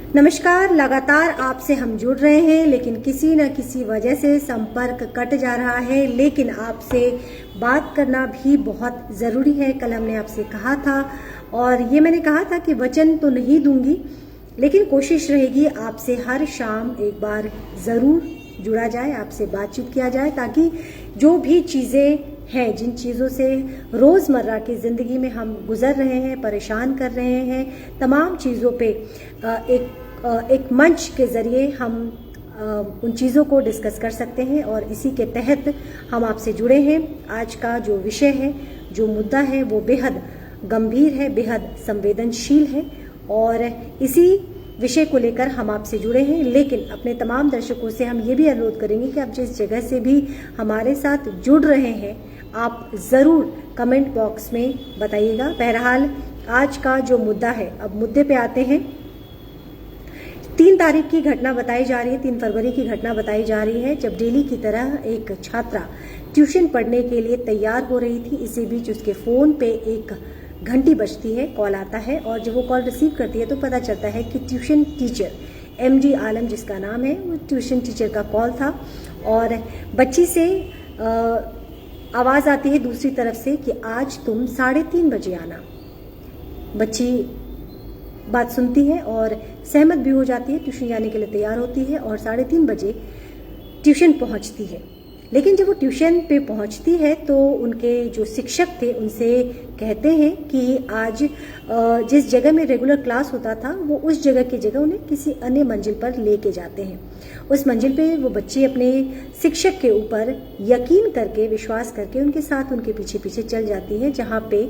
नमस्कार। लगातार आपसे हम जुड़ रहे हैं, लेकिन किसी न किसी वजह से संपर्क कट जा रहा है। लेकिन आपसे बात करना भी बहुत ज़रूरी है। कल हमने आपसे कहा था और ये मैंने कहा था कि वचन तो नहीं दूंगी, लेकिन कोशिश रहेगी आपसे हर शाम एक बार ज़रूर जुड़ा जाए, आपसे बातचीत किया जाए, ताकि जो भी चीज़ें हैं, जिन चीज़ों से रोज़मर्रा की ज़िंदगी में हम गुज़र रहे हैं, परेशान कर रहे हैं, तमाम चीज़ों पे एक मंच के ज़रिए हम उन चीज़ों को डिस्कस कर सकते हैं। और इसी के तहत हम आपसे जुड़े हैं। आज का जो विषय है, जो मुद्दा है, वो बेहद गंभीर है, बेहद संवेदनशील है और इसी विषय को लेकर हम आपसे जुड़े हैं। लेकिन अपने तमाम दर्शकों से हम ये भी अनुरोध करेंगे कि आप जिस जगह से भी हमारे साथ जुड़ रहे हैं, आप ज़रूर कमेंट बॉक्स में बताइएगा। बहरहाल आज का जो मुद्दा है, अब मुद्दे पे आते हैं। 3 तारीख की घटना बताई जा रही है, 3 फरवरी की घटना बताई जा रही है, जब डेली की तरह एक छात्रा ट्यूशन पढ़ने के लिए तैयार हो रही थी। इसी बीच उसके फ़ोन पे एक घंटी बजती है, कॉल आता है और जब वो कॉल रिसीव करती है तो पता चलता है कि ट्यूशन टीचर MD आलम जिसका नाम है, वो ट्यूशन टीचर का कॉल था। और बच्ची से आवाज़ आती है दूसरी तरफ से कि आज तुम 3:30 बजे आना। बच्ची बात सुनती है और सहमत भी हो जाती है, ट्यूशन जाने के लिए तैयार होती है और 3:30 बजे ट्यूशन पहुंचती है। लेकिन जब वो ट्यूशन पे पहुंचती है तो उनके जो शिक्षक थे उनसे कहते हैं कि आज जिस जगह में रेगुलर क्लास होता था, वो उस जगह की जगह उन्हें किसी अन्य मंजिल पर लेके जाते हैं। उस मंजिल पे वो बच्ची अपने शिक्षक के ऊपर यकीन करके, विश्वास करके उनके साथ उनके पीछे पीछे चल जाती है, जहाँ पे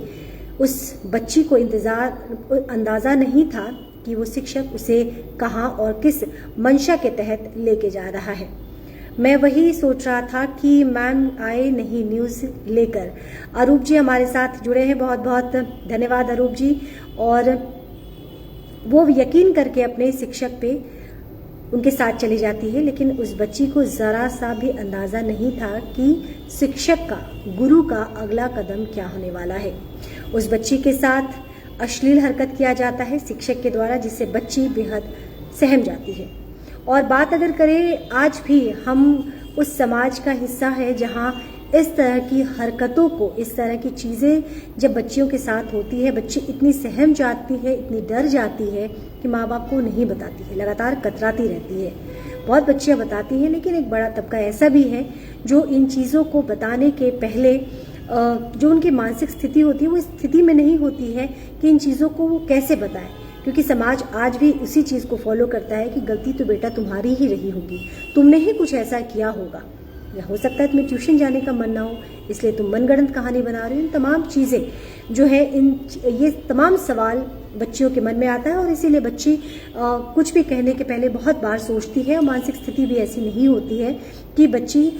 उस बच्ची को अंदाज़ा नहीं था कि वो शिक्षक उसे कहाँ और किस मंशा के तहत लेके जा रहा है। मैं वही सोच रहा था कि मैम आए नहीं न्यूज़ लेकर। अरूप जी हमारे साथ जुड़े हैं, बहुत बहुत धन्यवाद अरूप जी। और वो यकीन करके अपने शिक्षक पे उनके साथ चली जाती है, लेकिन उस बच्ची को ज़रा सा भी अंदाज़ा नहीं था कि शिक्षक का, गुरु का अगला कदम क्या होने वाला है। उस बच्ची के साथ अश्लील हरकत किया जाता है शिक्षक के द्वारा, जिससे बच्ची बेहद सहम जाती है। और बात अगर करें, आज भी हम उस समाज का हिस्सा है जहां इस तरह की हरकतों को, इस तरह की चीज़ें जब बच्चियों के साथ होती है, बच्ची इतनी सहम जाती है, इतनी डर जाती है कि माँ बाप को नहीं बताती है, लगातार कतराती रहती है। बहुत बच्चियाँ बताती हैं, लेकिन एक बड़ा तबका ऐसा भी है जो इन चीज़ों को बताने के पहले जो उनकी मानसिक स्थिति होती है, वो स्थिति में नहीं होती है कि इन चीज़ों को वो कैसे बताएं, क्योंकि समाज आज भी उसी चीज़ को फॉलो करता है कि गलती तो बेटा तुम्हारी ही रही होगी, तुमने ही कुछ ऐसा किया होगा, या हो सकता है तुम्हें ट्यूशन जाने का मन ना हो, इसलिए तुम मनगढ़ंत कहानी बना रहे हो। इन तमाम चीज़ें जो है, ये तमाम सवाल बच्चियों के मन में आता है और इसीलिए बच्ची कुछ भी कहने के पहले बहुत बार सोचती है। और मानसिक स्थिति भी ऐसी नहीं होती है कि बच्ची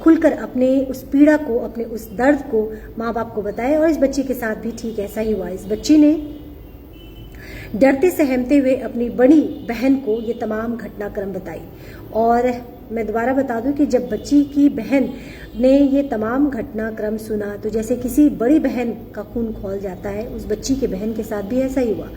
खुलकर अपने उस पीड़ा को, अपने उस दर्द को माँ बाप को बताए। और इस बच्ची के साथ भी ठीक ऐसा ही हुआ। इस बच्ची ने डरते सहमते हुए अपनी बड़ी बहन को ये तमाम घटनाक्रम बताई। और मैं दोबारा बता दूं कि जब बच्ची की बहन ने ये तमाम घटनाक्रम सुना, तो जैसे किसी बड़ी बहन का खून खौल जाता है, उस बच्ची के बहन के साथ भी ऐसा ही हुआ।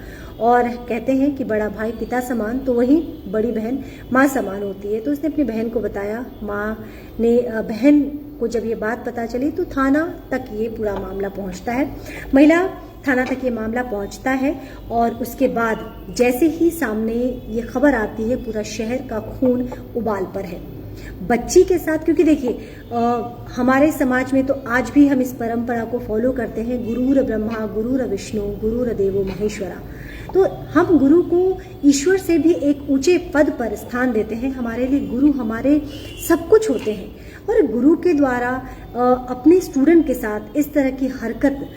और कहते हैं कि बड़ा भाई पिता समान, तो वही बड़ी बहन माँ समान होती है। तो उसने अपनी बहन को बताया। माँ ने, बहन को जब ये बात पता चली तो थाना तक ये पूरा मामला पहुँचता है। महिला थाना तक ये मामला पहुंचता है और उसके बाद जैसे ही सामने ये खबर आती है, पूरा शहर का खून उबाल पर है बच्ची के साथ। क्योंकि देखिए, हमारे समाज में तो आज भी हम इस परंपरा को फॉलो करते हैं, गुरुर ब्रह्मा गुरुर विष्णु गुरुर देवो महेश्वरा। तो हम गुरु को ईश्वर से भी एक ऊंचे पद पर स्थान देते हैं। हमारे लिए गुरु हमारे सब कुछ होते हैं। और गुरु के द्वारा अपने स्टूडेंट के साथ इस तरह की हरकत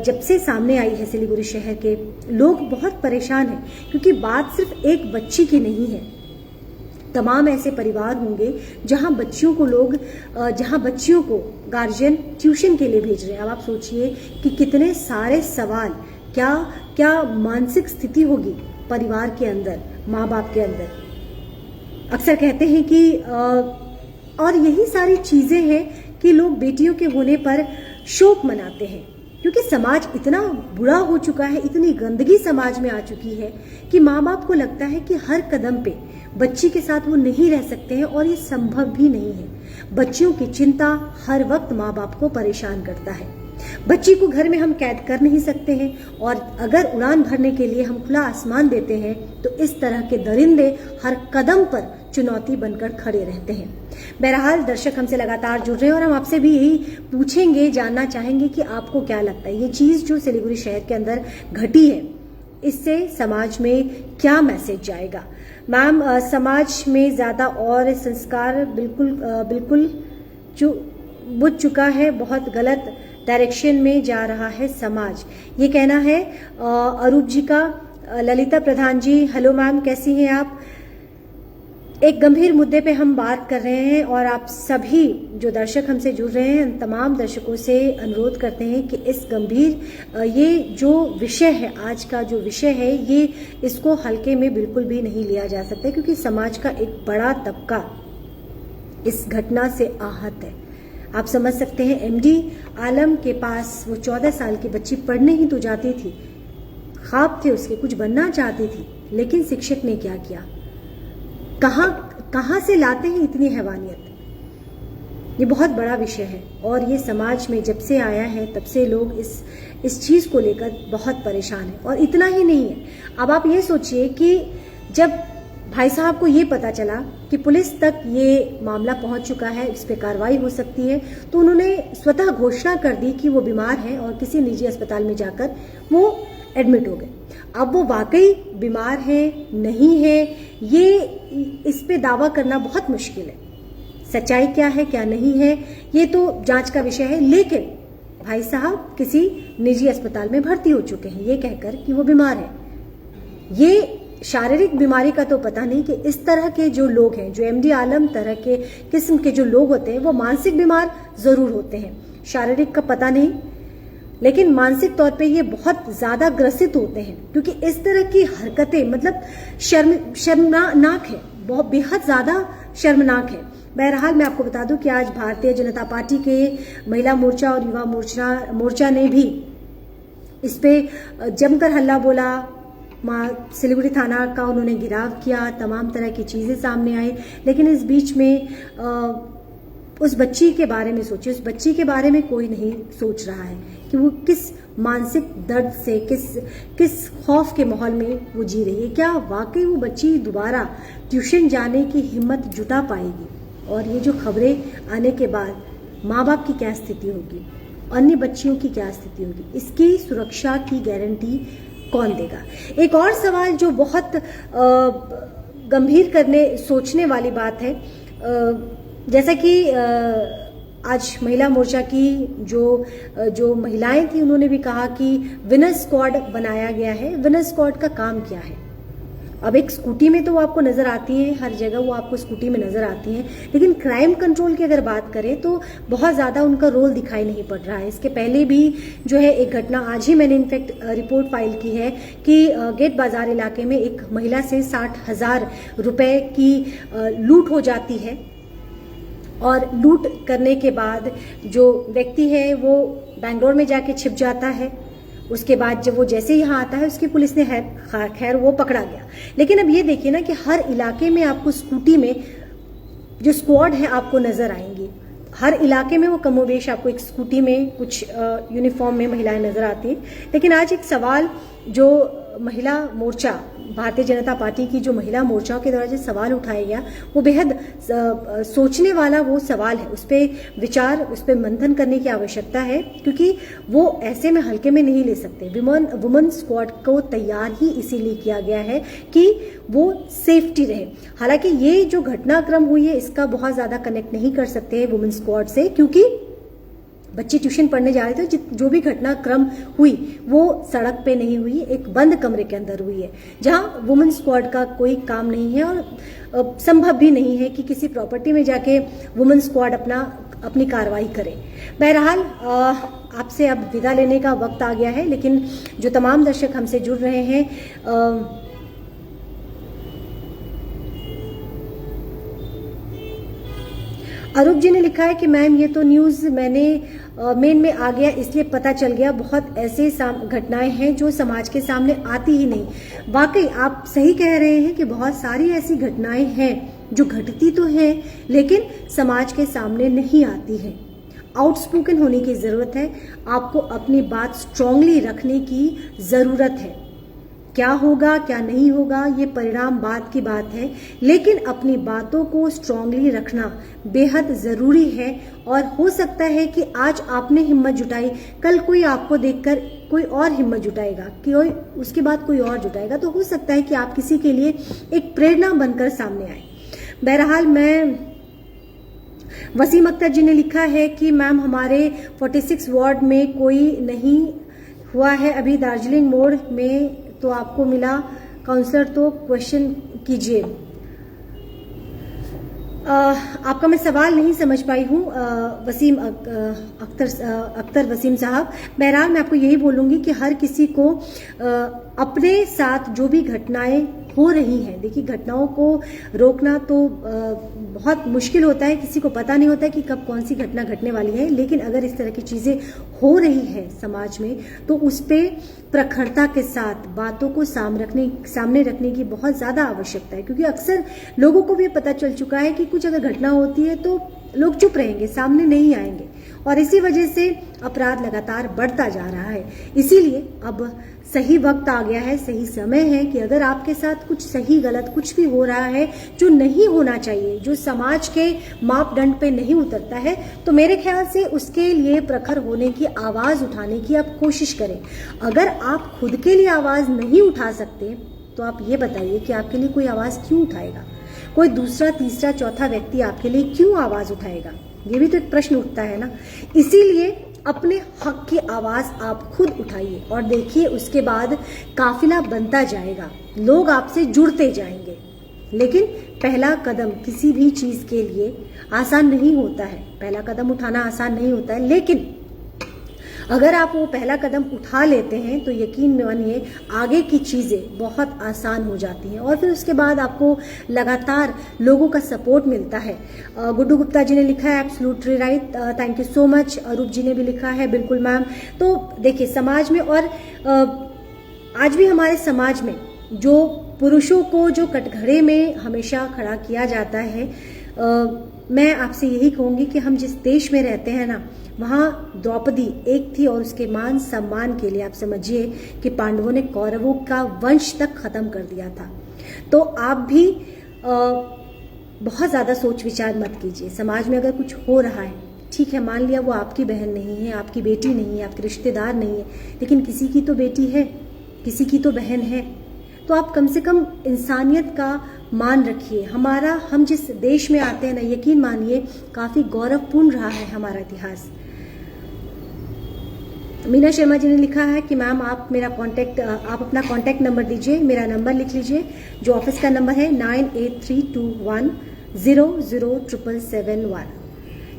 जब से सामने आई है, सिलीगुड़ी शहर के लोग बहुत परेशान हैं, क्योंकि बात सिर्फ एक बच्ची की नहीं है। तमाम ऐसे परिवार होंगे जहां बच्चियों को गार्जियन ट्यूशन के लिए भेज रहे हैं। अब आप सोचिए कि कितने सारे सवाल, क्या मानसिक स्थिति होगी परिवार के अंदर, माँ बाप के अंदर। अक्सर कहते हैं कि और यही सारी चीजें हैं कि लोग बेटियों के होने पर शोक मनाते हैं। क्योंकि समाज इतना बुरा हो चुका है, इतनी गंदगी समाज में आ चुकी है कि माँ बाप को लगता है कि हर कदम पे बच्ची के साथ वो नहीं रह सकते हैं, और ये संभव भी नहीं है। बच्चियों की चिंता हर वक्त माँ बाप को परेशान करता है। बच्ची को घर में हम कैद कर नहीं सकते हैं, और अगर उड़ान भरने के लिए हम खुला आसमान देते हैं तो इस तरह के दरिंदे हर कदम पर चुनौती बनकर खड़े रहते हैं। बहरहाल दर्शक हमसे लगातार जुड़ रहे हैं और हम आपसे भी यही पूछेंगे, जानना चाहेंगे कि आपको क्या लगता है ये चीज जो सिलीगुड़ी शहर के अंदर घटी है, इससे समाज में क्या मैसेज जाएगा। मैम, समाज में ज्यादा और संस्कार बिल्कुल बुझ चुका है, बहुत गलत डायरेक्शन में जा रहा है समाज, ये कहना है अरूप जी का। ललिता प्रधान जी, हेलो मैम, कैसी हैं आप। एक गंभीर मुद्दे पे हम बात कर रहे हैं और आप सभी जो दर्शक हमसे जुड़ रहे हैं, तमाम दर्शकों से अनुरोध करते हैं कि इस गंभीर ये जो विषय है, आज का जो विषय है, ये इसको हल्के में बिल्कुल भी नहीं लिया जा सकता, क्योंकि समाज का एक बड़ा तबका इस घटना से आहत है। आप समझ सकते हैं, एमडी आलम के पास वो 14 साल की बच्ची पढ़ने ही तो जाती थी, ख्वाब थे उसके, कुछ बनना चाहती थी, लेकिन शिक्षक ने क्या किया। कहां से लाते हैं इतनी हैवानियत। ये बहुत बड़ा विषय है और ये समाज में जब से आया है तब से लोग इस चीज को लेकर बहुत परेशान हैं। और इतना ही नहीं है, अब आप ये सोचिए कि जब भाई साहब को ये पता चला कि पुलिस तक ये मामला पहुंच चुका है, इस पे कार्रवाई हो सकती है, तो उन्होंने स्वतः घोषणा कर दी कि वो बीमार हैं और किसी निजी अस्पताल में जाकर वो एडमिट हो गए। अब वो वाकई बीमार है नहीं है, ये इस पे दावा करना बहुत मुश्किल है। सच्चाई क्या है क्या नहीं है ये तो जांच का विषय है, लेकिन भाई साहब किसी निजी अस्पताल में भर्ती हो चुके हैं ये कहकर कि वो बीमार है। ये शारीरिक बीमारी का तो पता नहीं कि इस तरह के जो लोग हैं, जो एमडी आलम तरह के किस्म के जो लोग होते हैं, वो मानसिक बीमार जरूर होते हैं, शारीरिक का पता नहीं, लेकिन मानसिक तौर पे ये बहुत ज्यादा ग्रसित होते हैं, क्योंकि इस तरह की हरकतें मतलब शर्मनाक है, बहुत बेहद ज्यादा शर्मनाक है। बहरहाल मैं आपको बता दूं कि आज भारतीय जनता पार्टी के महिला मोर्चा और युवा मोर्चा ने भी इस पे जमकर हल्ला बोला, सिलीगुड़ी थाना का उन्होंने घेराव किया, तमाम तरह की चीजें सामने आई। लेकिन इस बीच में उस बच्ची के बारे में सोचिए, उस बच्ची के बारे में कोई नहीं सोच रहा है कि वो किस मानसिक दर्द से, किस खौफ के माहौल में वो जी रही है। क्या वाकई वो बच्ची दोबारा ट्यूशन जाने की हिम्मत जुटा पाएगी? और ये जो खबरें आने के बाद माँ बाप की क्या स्थिति होगी, अन्य बच्चियों की क्या स्थिति होगी, इसकी सुरक्षा की गारंटी कौन देगा? एक और सवाल जो बहुत गंभीर सोचने वाली बात है, जैसा कि आज महिला मोर्चा की जो महिलाएं थी उन्होंने भी कहा कि विनर स्क्वाड बनाया गया है। विनर स्क्वाड का काम क्या है? अब एक स्कूटी में तो वो आपको नजर आती है, हर जगह वो आपको स्कूटी में नजर आती हैं, लेकिन क्राइम कंट्रोल की अगर बात करें तो बहुत ज्यादा उनका रोल दिखाई नहीं पड़ रहा है। इसके पहले भी जो है एक घटना, आज ही मैंने इनफैक्ट रिपोर्ट फाइल की है कि गेट बाजार इलाके में एक महिला से 60,000 रुपए की लूट हो जाती है, और लूट करने के बाद जो व्यक्ति है वो बेंगलोर में जाके छिप जाता है। उसके बाद जब वो जैसे यहाँ आता है उसकी पुलिस ने खैर वो पकड़ा गया। लेकिन अब ये देखिए ना कि हर इलाके में आपको स्कूटी में जो स्क्वाड है आपको नजर आएंगी, हर इलाके में वो कमोबेश आपको एक स्कूटी में कुछ यूनिफॉर्म में महिलाएं नजर आती हैं। लेकिन आज एक सवाल जो महिला मोर्चा, भारतीय जनता पार्टी की जो महिला मोर्चाओं के द्वारा जो सवाल उठाया गया वो बेहद सोचने वाला वो सवाल है। उस पर विचार, उस पर मंथन करने की आवश्यकता है, क्योंकि वो ऐसे में हल्के में नहीं ले सकते। वुमेन स्क्वाड को तैयार ही इसीलिए किया गया है कि वो सेफ्टी रहे। हालांकि ये जो घटनाक्रम हुई है इसका बहुत ज्यादा कनेक्ट नहीं कर सकते हैं वुमेन स्क्वाड से, क्योंकि बच्चे ट्यूशन पढ़ने जा रहे थे। जो भी घटनाक्रम हुई वो सड़क पे नहीं हुई, एक बंद कमरे के अंदर हुई है, जहां वुमेन स्क्वाड का कोई काम नहीं है और संभव भी नहीं है कि किसी प्रॉपर्टी में जाके वुमेन स्क्वाड अपनी कार्रवाई करे। बहरहाल आपसे अब विदा लेने का वक्त आ गया है, लेकिन जो तमाम दर्शक हमसे जुड़ रहे हैं, अरूप जी ने लिखा है कि मैम ये तो न्यूज़ मैंने मेन में आ गया, इसलिए पता चल गया बहुत ऐसे घटनाएं हैं जो समाज के सामने आती ही नहीं। वाकई आप सही कह रहे हैं कि बहुत सारी ऐसी घटनाएं हैं जो घटती तो हैं लेकिन समाज के सामने नहीं आती हैं। आउटस्पोकन होने की जरूरत है, आपको अपनी बात स्ट्रांगली रखने की जरूरत है। क्या होगा क्या नहीं होगा ये परिणाम बाद की बात है, लेकिन अपनी बातों को स्ट्रांगली रखना बेहद जरूरी है। और हो सकता है कि आज आपने हिम्मत जुटाई, कल कोई आपको देखकर कोई और हिम्मत जुटाएगा, कोई उसके बाद कोई और जुटाएगा, तो हो सकता है कि आप किसी के लिए एक प्रेरणा बनकर सामने आए। बहरहाल वसीम अख्तर जी ने लिखा है कि मैम हमारे 46 वार्ड में कोई नहीं हुआ है अभी, दार्जिलिंग मोड़ में तो आपको मिला काउंसलर, तो क्वेश्चन कीजिए। आपका मैं सवाल नहीं समझ पाई हूँ वसीम अख्तर वसीम साहब। बहरहाल मैं आपको यही बोलूंगी कि हर किसी को अपने साथ जो भी घटनाएं हो रही हैं, देखिए घटनाओं को रोकना तो बहुत मुश्किल होता है, किसी को पता नहीं होता है कि कब कौन सी घटना घटने वाली है, लेकिन अगर इस तरह की चीजें हो रही है समाज में तो उस पे प्रखरता के साथ बातों को सामने रखने की बहुत ज्यादा आवश्यकता है। क्योंकि अक्सर लोगों को भी पता चल चुका है कि कुछ अगर घटना होती है तो लोग चुप रहेंगे, सामने नहीं आएंगे, और इसी वजह से अपराध लगातार बढ़ता जा रहा है। इसीलिए अब सही वक्त आ गया है, सही समय है कि अगर आपके साथ कुछ सही गलत कुछ भी हो रहा है जो नहीं होना चाहिए, जो समाज के मापदंड पे नहीं उतरता है, तो मेरे ख्याल से उसके लिए प्रखर होने की, आवाज उठाने की आप कोशिश करें। अगर आप खुद के लिए आवाज नहीं उठा सकते तो आप ये बताइए कि आपके लिए कोई आवाज क्यों उठाएगा, कोई दूसरा तीसरा चौथा व्यक्ति आपके लिए क्यों आवाज उठाएगा? ये भी तो एक प्रश्न उठता है ना। इसीलिए अपने हक की आवाज आप खुद उठाइए और देखिए उसके बाद काफिला बनता जाएगा, लोग आपसे जुड़ते जाएंगे। लेकिन पहला कदम किसी भी चीज के लिए आसान नहीं होता है, पहला कदम उठाना आसान नहीं होता है, लेकिन अगर आप वो पहला कदम उठा लेते हैं तो यकीन मानिए आगे की चीजें बहुत आसान हो जाती हैं और फिर उसके बाद आपको लगातार लोगों का सपोर्ट मिलता है। गुड्डू गुप्ता जी ने लिखा है absolutely right, thank you so much. Arup ji ने भी लिखा है बिल्कुल मैम। तो देखिए समाज में और आज भी हमारे समाज में जो पुरुषों को जो कटघरे में हमेशा खड़ा किया जाता है, मैं आपसे यही कहूंगी कि हम जिस देश में रहते हैं ना, वहां द्रौपदी एक थी और उसके मान सम्मान के लिए आप समझिए कि पांडवों ने कौरवों का वंश तक खत्म कर दिया था। तो आप भी बहुत ज्यादा सोच विचार मत कीजिए। समाज में अगर कुछ हो रहा है, ठीक है, मान लिया वो आपकी बहन नहीं है, आपकी बेटी नहीं है, आपके रिश्तेदार नहीं है, लेकिन किसी की तो बेटी है, किसी की तो बहन है, तो आप कम से कम इंसानियत का मान रखिए। हम जिस देश में आते हैं ना, यकीन मानिए काफी गौरवपूर्ण रहा है हमारा इतिहास। मीना शर्मा जी ने लिखा है कि मैम आप अपना कांटेक्ट नंबर दीजिए, मेरा नंबर लिख लीजिए जो ऑफिस का नंबर है 9832100771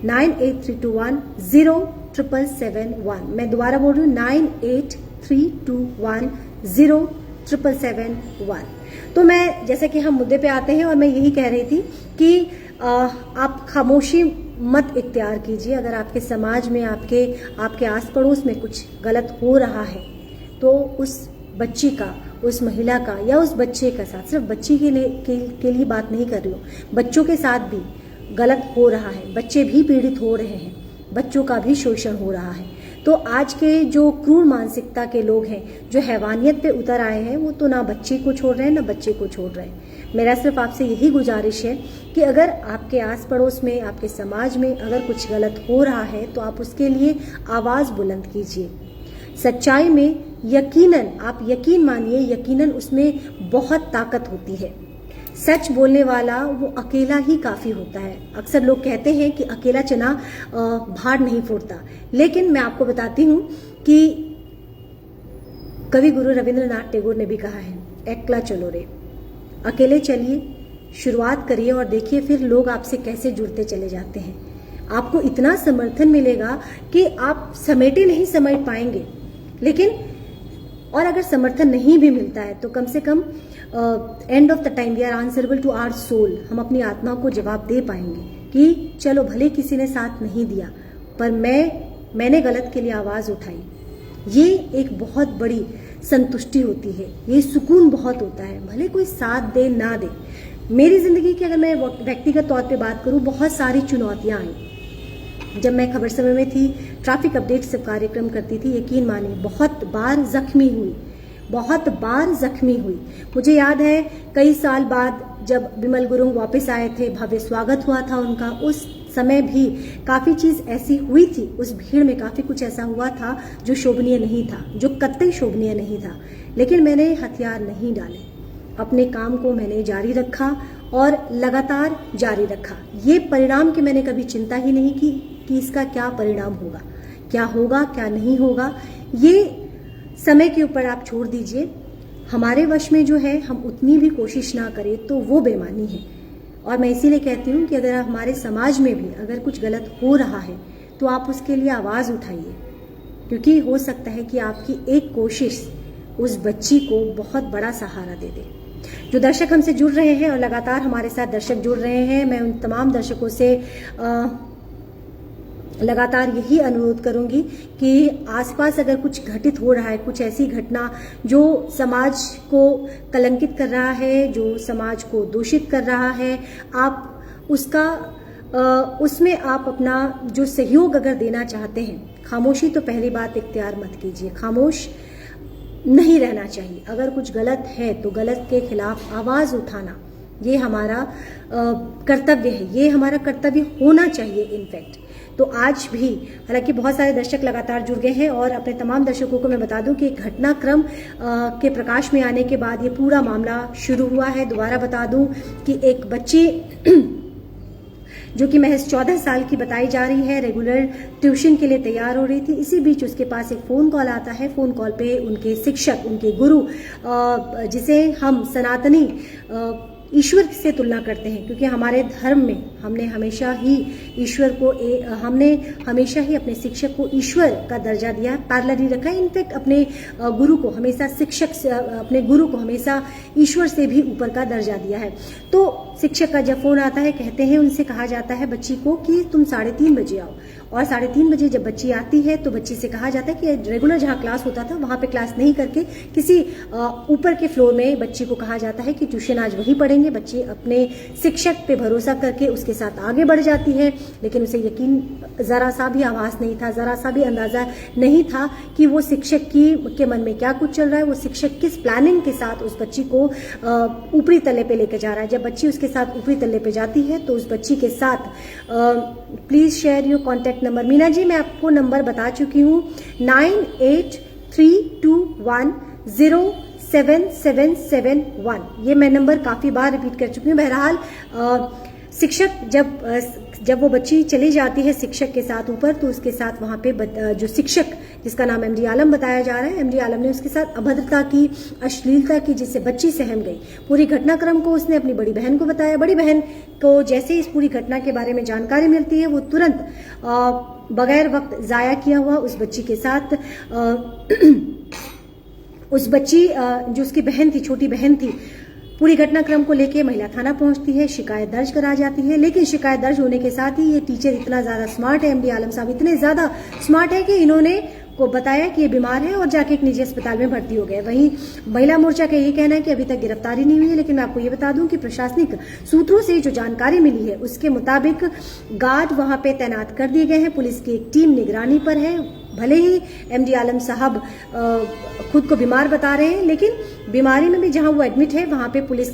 9832100771। मैं दोबारा बोल रही हूँ 9832100771। तो मैं जैसे कि हम मुद्दे पे आते हैं और मैं यही कह रही थी कि आप खामोशी मत इख्तियार कीजिए। अगर आपके समाज में आपके आस पड़ोस में कुछ गलत हो रहा है तो उस बच्ची का, उस महिला का या उस बच्चे का साथ, सिर्फ बच्ची के लिए बात नहीं कर रही हूँ, बच्चों के साथ भी गलत हो रहा है, बच्चे भी पीड़ित हो रहे हैं, बच्चों का भी शोषण हो रहा है। तो आज के जो क्रूर मानसिकता के लोग हैं, जो हैवानियत पे उतर आए हैं, वो तो ना बच्चे को छोड़ रहे हैं ना बच्चे को छोड़ रहे हैं। मेरा सिर्फ आपसे यही गुजारिश है कि अगर आपके आस पड़ोस में, आपके समाज में अगर कुछ गलत हो रहा है तो आप उसके लिए आवाज बुलंद कीजिए। सच्चाई में यकीनन, आप यकीन मानिए, यकीनन उसमें बहुत ताकत होती है। सच बोलने वाला वो अकेला ही काफी होता है। अक्सर लोग कहते हैं कि अकेला चना भार नहीं फोड़ता, लेकिन मैं आपको बताती हूँ कि कवि गुरु रविंद्रनाथ टैगोर ने भी कहा है, एकला चलो रे, अकेले चलिए, शुरुआत करिए और देखिए फिर लोग आपसे कैसे जुड़ते चले जाते हैं। आपको इतना समर्थन मिलेगा कि आप समेटे नहीं समेट पाएंगे। लेकिन और अगर समर्थन नहीं भी मिलता है तो कम से कम end of the time we are answerable to our soul, हम अपनी आत्मा को जवाब दे पाएंगे कि चलो भले किसी ने साथ नहीं दिया पर मैं मैंने गलत के लिए आवाज़ उठाई, ये एक बहुत बड़ी संतुष्टि होती है, ये सुकून बहुत होता है। भले कोई साथ दे ना दे, मेरी ज़िंदगी की अगर मैं व्यक्तिगत तौर पे बात करूँ, बहुत सारी चुनौतियाँ आई। जब मैं खबर समय में थी, ट्रैफिक अपडेट से कार्यक्रम करती थी, यकीन मानिए बहुत बार जख्मी हुई, बहुत बार जख्मी हुई। मुझे याद है कई साल बाद जब बिमल गुरुंग वापस आए थे, भव्य स्वागत हुआ था उनका, उस समय भी काफ़ी चीज़ ऐसी हुई थी, उस भीड़ में काफ़ी कुछ ऐसा हुआ था जो शोभनीय नहीं था, जो कतई शोभनीय नहीं था। लेकिन मैंने हथियार नहीं डाले, अपने काम को मैंने जारी रखा और लगातार जारी रखा। ये परिणाम की मैंने कभी चिंता ही नहीं की कि इसका क्या परिणाम होगा, क्या होगा, क्या नहीं होगा, ये समय के ऊपर आप छोड़ दीजिए। हमारे वश में जो है, हम उतनी भी कोशिश ना करें तो वो बेईमानी है। और मैं इसीलिए कहती हूँ कि अगर हमारे समाज में भी अगर कुछ गलत हो रहा है तो आप उसके लिए आवाज़ उठाइए, क्योंकि हो सकता है कि आपकी एक कोशिश उस बच्ची को बहुत बड़ा सहारा दे दे। जो दर्शक हमसे जुड़ रहे हैं और लगातार हमारे साथ दर्शक जुड़ रहे हैं, मैं उन तमाम दर्शकों से लगातार यही अनुरोध करूंगी कि आसपास अगर कुछ घटित हो रहा है, कुछ ऐसी घटना जो समाज को कलंकित कर रहा है, जो समाज को दूषित कर रहा है, आप उसमें आप अपना जो सहयोग अगर देना चाहते हैं, खामोशी तो पहली बात इख्तियार मत कीजिए, खामोश नहीं रहना चाहिए। अगर कुछ गलत है तो गलत के खिलाफ आवाज़ उठाना, ये हमारा कर्तव्य है, ये हमारा कर्तव्य होना चाहिए इनफैक्ट। तो आज भी हालांकि बहुत सारे दर्शक लगातार जुड़ गए हैं और अपने तमाम दर्शकों को मैं बता दूं कि घटनाक्रम के प्रकाश में आने के बाद ये पूरा मामला शुरू हुआ है। दोबारा बता दूं कि एक बच्ची जो कि महज 14 साल की बताई जा रही है, रेगुलर ट्यूशन के लिए तैयार हो रही थी। इसी बीच उसके पास एक फ़ोन कॉल आता है। फ़ोन कॉल पे उनके शिक्षक, उनके गुरु, जिसे हम सनातनी ईश्वर से तुलना करते हैं, क्योंकि हमारे धर्म में हमने हमेशा ही ईश्वर को हमने हमेशा ही अपने शिक्षक को ईश्वर का दर्जा दिया, पैरेलली रखा है। इनफैक्ट अपने गुरु को हमेशा अपने गुरु को हमेशा ईश्वर से भी ऊपर का दर्जा दिया है। तो शिक्षक का जब फोन आता है, कहते हैं, उनसे कहा जाता है बच्ची को कि तुम 3:30 बजे आओ, और 3:30 बजे जब बच्ची आती है तो बच्ची से कहा जाता है कि रेगुलर जहाँ क्लास होता था वहाँ पे क्लास नहीं करके किसी ऊपर के फ्लोर में बच्ची को कहा जाता है कि ट्यूशन आज वहीं पढ़ेंगे। बच्ची अपने शिक्षक पे भरोसा करके उसके साथ आगे बढ़ जाती है, लेकिन उसे यकीन जरा सा भी आभास नहीं था, जरा सा भी अंदाजा नहीं था कि वो शिक्षक के मन में क्या कुछ चल रहा है, वो शिक्षक किस प्लानिंग के साथ उस बच्ची को ऊपरी तल्ले पे लेकर जा रहा है। जब बच्ची उसके साथ ऊपरी तल्ले पे जाती है तो उस बच्ची के साथ please share your contact number. Meena ji, मैं आपको नंबर बता चुकी हूँ, 9832107771। ये मैं नंबर काफी बार रिपीट कर चुकी हूँ। बहरहाल शिक्षक जब वो बच्ची चली जाती है शिक्षक के साथ ऊपर, तो उसके साथ वहाँ पे जो शिक्षक जिसका नाम एमडी आलम बताया जा रहा है, एमडी आलम ने उसके साथ अभद्रता की, अश्लीलता की, जिससे बच्ची सहम गई। पूरी घटनाक्रम को उसने अपनी बड़ी बहन को बताया। बड़ी बहन को जैसे इस पूरी घटना के बारे में जानकारी मिलती है, वो तुरंत बगैर वक्त जाया किया हुआ उस बच्ची के साथ उस बच्ची जो उसकी बहन थी, छोटी बहन थी, पूरी घटनाक्रम को लेके महिला थाना पहुंचती है, शिकायत दर्ज करा जाती है। लेकिन शिकायत दर्ज होने के साथ ही ये टीचर इतना ज्यादा स्मार्ट है, एमडी आलम साहब इतने ज्यादा स्मार्ट है कि इन्होंने को बताया कि ये बीमार है और जाके एक निजी अस्पताल में भर्ती हो गए। वहीं महिला मोर्चा का ये कहना है कि अभी तक गिरफ्तारी नहीं हुई है, लेकिन मैं आपको ये बता दूं कि प्रशासनिक सूत्रों से जो जानकारी मिली है उसके मुताबिक गार्ड वहां पे तैनात कर दिए गए हैं, पुलिस की एक टीम निगरानी पर है। भले ही एमडी आलम साहब खुद को बीमार बता रहे हैं, लेकिन बीमारी में भी जहां वो एडमिट है वहां पे पुलिस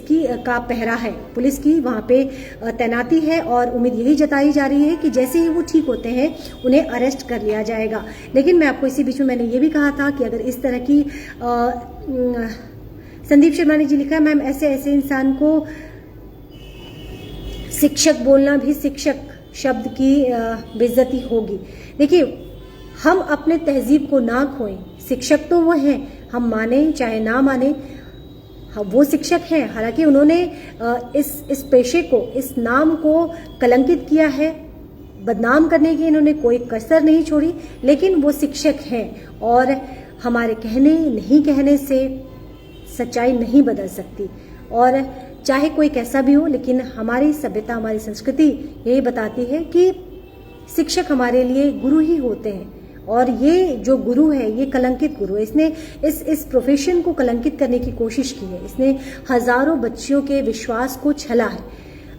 का पहरा है, पुलिस की वहां पे तैनाती है, और उम्मीद यही जताई जा रही है कि जैसे ही वो ठीक होते हैं उन्हें अरेस्ट कर लिया जाएगा। लेकिन मैं आपको इसी बीच में मैंने ये भी कहा था कि अगर इस तरह की संदीप शर्मा ने जी लिखा है, मैम ऐसे इंसान को शिक्षक बोलना भी शिक्षक शब्द की बेइज्जती होगी। देखिए, हम अपने तहजीब को ना खोएं। शिक्षक तो वो हैं, हम माने चाहे ना माने, वो शिक्षक हैं। हालांकि उन्होंने इस पेशे को, इस नाम को कलंकित किया है, बदनाम करने की इन्होंने कोई कसर नहीं छोड़ी, लेकिन वो शिक्षक हैं और हमारे कहने नहीं कहने से सच्चाई नहीं बदल सकती। और चाहे कोई कैसा भी हो, लेकिन हमारी सभ्यता, हमारी संस्कृति यही बताती है कि शिक्षक हमारे लिए गुरु ही होते हैं। और ये जो गुरु है ये कलंकित गुरु है। इसने इस प्रोफेशन को कलंकित करने की कोशिश की है। इसने हजारों बच्चियों के विश्वास को छला है।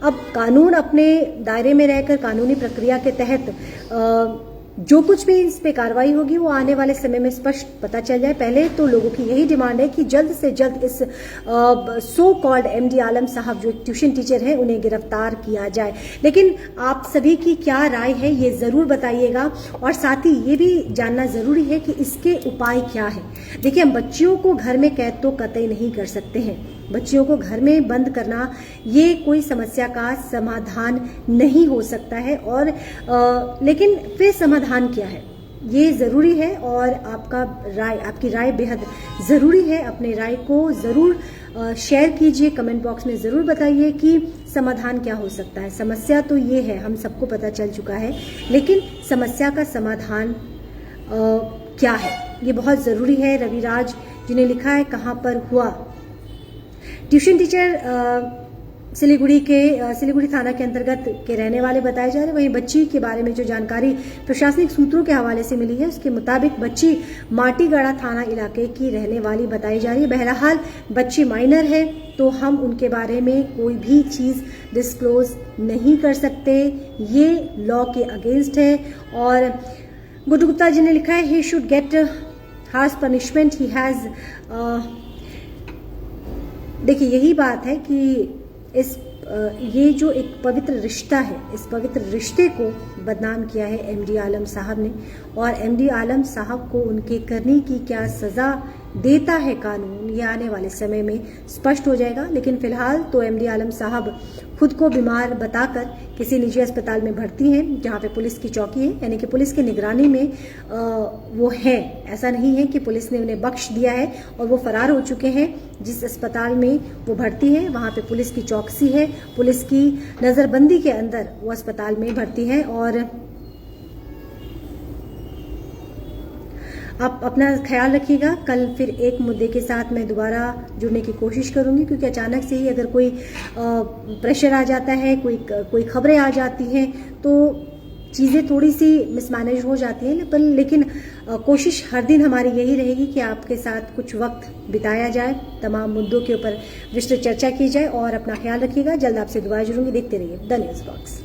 अब कानून अपने दायरे में रहकर कानूनी प्रक्रिया के तहत जो कुछ भी इस पे कार्रवाई होगी वो आने वाले समय में स्पष्ट पता चल जाए। पहले तो लोगों की यही डिमांड है कि जल्द से जल्द इस सो कॉल्ड एमडी आलम साहब जो एक ट्यूशन टीचर हैं उन्हें गिरफ्तार किया जाए। लेकिन आप सभी की क्या राय है ये जरूर बताइएगा, और साथ ही ये भी जानना जरूरी है कि इसके उपाय क्या है। देखिए, हम बच्चियों को घर में कैद तो कतई नहीं कर सकते हैं। बच्चियों को घर में बंद करना ये कोई समस्या का समाधान नहीं हो सकता है। और लेकिन फिर समाधान क्या है ये जरूरी है, और आपकी राय बेहद जरूरी है। अपने राय को जरूर शेयर कीजिए, कमेंट बॉक्स में जरूर बताइए कि समाधान क्या हो सकता है। समस्या तो ये है, हम सबको पता चल चुका है, लेकिन समस्या का समाधान क्या है ये बहुत जरूरी है। रविराज जी ने लिखा है, कहाँ पर हुआ। ट्यूशन टीचर सिलीगुड़ी थाना के अंतर्गत के रहने वाले बताए जा रहे हैं। वहीं बच्ची के बारे में जो जानकारी प्रशासनिक सूत्रों के हवाले से मिली है उसके मुताबिक बच्ची माटीगढ़ा थाना इलाके की रहने वाली बताई जा रही है। बहरहाल बच्ची माइनर है तो हम उनके बारे में कोई भी चीज डिस्क्लोज नहीं कर सकते, ये लॉ के अगेंस्ट है। और गुड्डू गुप्ता जी ने लिखा है, he should get harsh punishment, he has. देखिए, यही बात है कि ये जो एक पवित्र रिश्ता है, इस पवित्र रिश्ते को बदनाम किया है एमडी आलम साहब ने। और एमडी आलम साहब को उनके करने की क्या सजा देता है कानून, ये आने वाले समय में स्पष्ट हो जाएगा। लेकिन फिलहाल तो एमडी आलम साहब खुद को बीमार बताकर किसी निजी अस्पताल में भर्ती हैं, जहां पे पुलिस की चौकी है, यानी कि पुलिस की निगरानी में वो है। ऐसा नहीं है कि पुलिस ने उन्हें बख्श दिया है और वो फरार हो चुके हैं। जिस अस्पताल में वो भर्ती है वहां पे पुलिस की चौकसी है, पुलिस की नजरबंदी के अंदर वो अस्पताल में भर्ती है। और आप अपना ख्याल रखिएगा। कल फिर एक मुद्दे के साथ मैं दोबारा जुड़ने की कोशिश करूंगी, क्योंकि अचानक से ही अगर कोई प्रेशर आ जाता है, कोई खबरें आ जाती हैं तो चीज़ें थोड़ी सी मिसमैनेज हो जाती हैं। पर लेकिन कोशिश हर दिन हमारी यही रहेगी कि आपके साथ कुछ वक्त बिताया जाए, तमाम मुद्दों के ऊपर विस्तृत चर्चा की जाए। और अपना ख्याल रखिएगा। जल्द आपसे दोबारा जुड़ूंगी। देखते रहिए द न्यूज़ बॉक्स।